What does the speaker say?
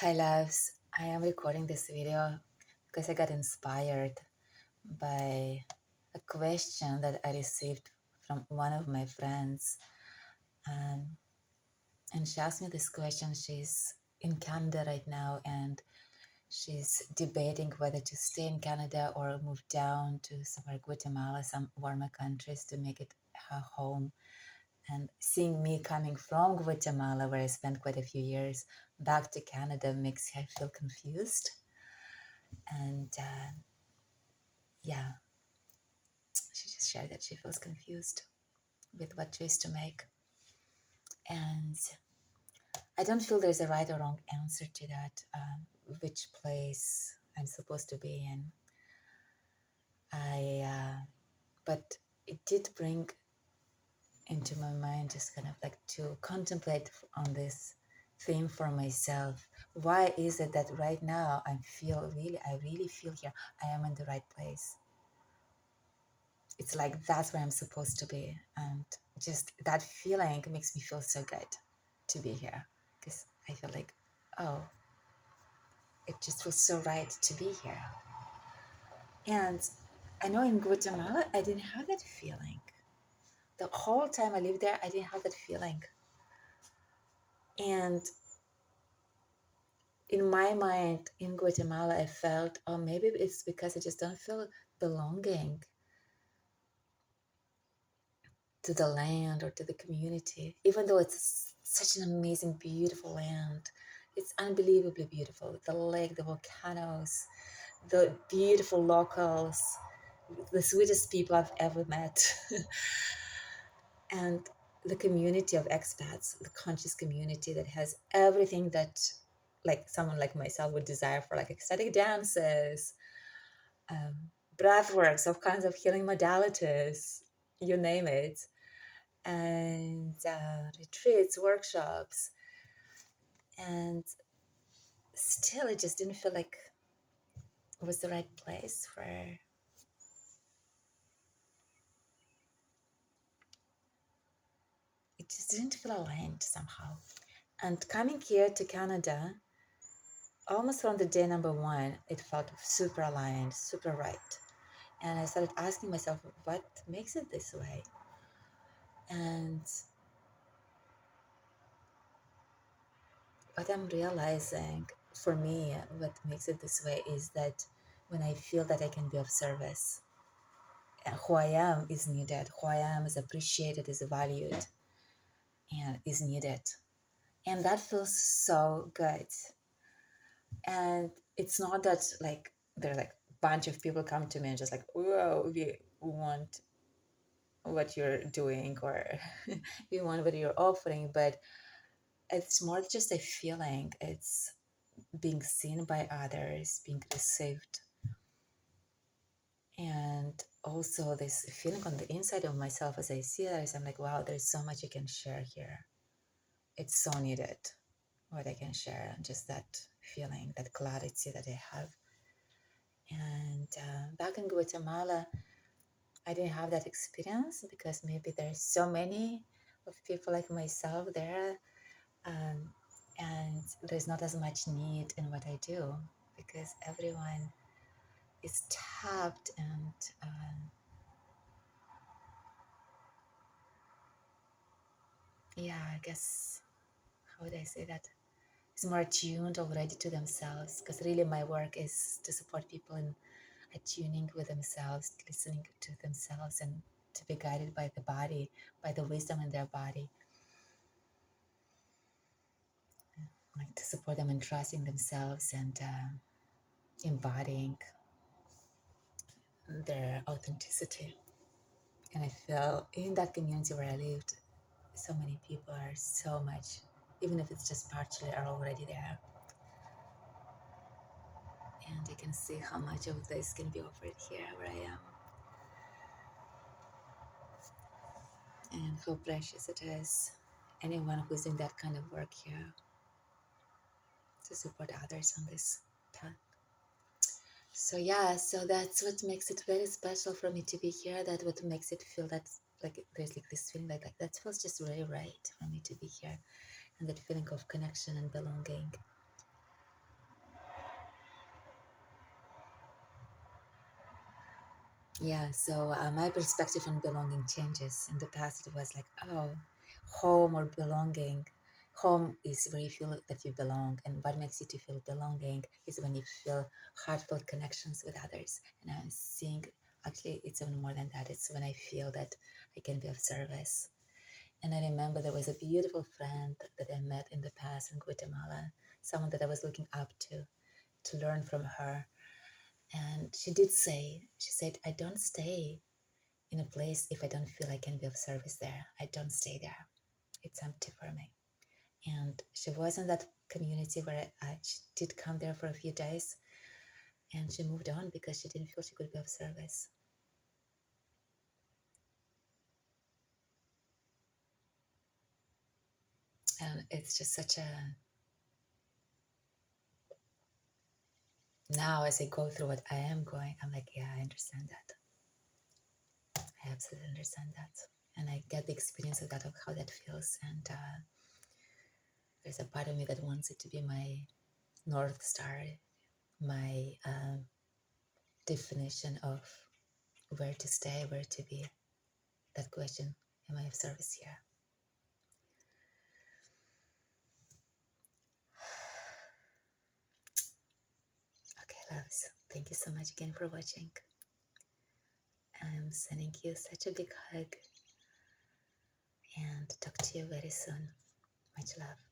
Hi loves, I am recording this video because I got inspired by a question that I received from one of my friends. Um, and she asked me this question. She's in Canada right now and she's debating whether to stay in Canada or move down to somewhere Guatemala, some warmer countries to make it her home. And seeing me coming from Guatemala, where I spent quite a few years, back to Canada makes her feel confused. And yeah, she just shared that she feels confused with what choice to make. And I don't feel there's a right or wrong answer to that, which place I'm supposed to be in. But it did bring into my mind just kind of like to contemplate on this theme for myself. Why is it that right now I really feel here I am in the right place? It's like that's where I'm supposed to be. And just that feeling makes me feel so good to be here because I feel like, oh, it just feels so right to be here. And I know in Guatemala, I didn't have that feeling. The whole time I lived there, I didn't have that feeling. And in my mind, in Guatemala, I felt, oh, maybe it's because I just don't feel belonging to the land or to the community, even though it's such an amazing, beautiful land. It's unbelievably beautiful. The lake, the volcanoes, the beautiful locals, the sweetest people I've ever met. And the community of expats, the conscious community that has everything that like someone like myself would desire for, like ecstatic dances, breath works, all kinds of healing modalities, you name it, and retreats, workshops. And still, it just didn't feel like it was the right place for it. Just didn't feel aligned somehow. And coming here to Canada, almost from the day number one, it felt super aligned, super right. And I started asking myself, what makes it this way? And what I'm realizing for me, what makes it this way is that when I feel that I can be of service, who I am is needed, who I am is appreciated, is valued, and is needed. And that feels so good. And it's not that like there are like a bunch of people come to me and just like, whoa, we want what you're doing or we want what you're offering, but it's more just a feeling. It's being seen by others, being received, and also this feeling on the inside of myself as I see others. I'm like, wow, there's so much I can share here. It's so needed what I can share, and just that feeling, that clarity that I have. And back in Guatemala, I didn't have that experience because maybe there's so many of people like myself there, um, and there's not as much need in what I do because everyone is tapped and yeah, I guess, how would I say that? It's more attuned already to themselves because really my work is to support people in attuning with themselves, listening to themselves, and to be guided by the body, by the wisdom in their body, like to support them in trusting themselves and embodying their authenticity. And I feel in that community where I lived, so many people are so much, even if it's just partially, are already there. And you can see how much of this can be offered here where I am. And how precious it is. Anyone who's doing that kind of work here to support others on this path. So yeah, so that's what makes it very special for me to be here. That what makes it feel that like there's like this feeling like that feels just really right for me to be here, and that feeling of connection and belonging. Yeah, so my perspective on belonging changes. In the past, it was like, oh, home or belonging. Home is where you feel that you belong, and what makes you to feel belonging is when you feel heartfelt connections with others. And I'm seeing, actually, it's even more than that. It's when I feel that I can be of service. And I remember there was a beautiful friend that I met in the past in Guatemala, someone that I was looking up to learn from her. And she did say, she said, I don't stay in a place if I don't feel I can be of service there. I don't stay there. It's empty for me. And she was in that community where she did come there for a few days, and she moved on because she didn't feel she could be of service. And it's just such a, now as I go through what I am going, I'm like, yeah, I understand that. I absolutely understand that. And I get the experience of that, of how that feels. And there's a part of me that wants it to be my North Star, my definition of where to stay, where to be. That question, am I of service here? Okay, loves, thank you so much again for watching. I'm sending you such a big hug and talk to you very soon. Much love.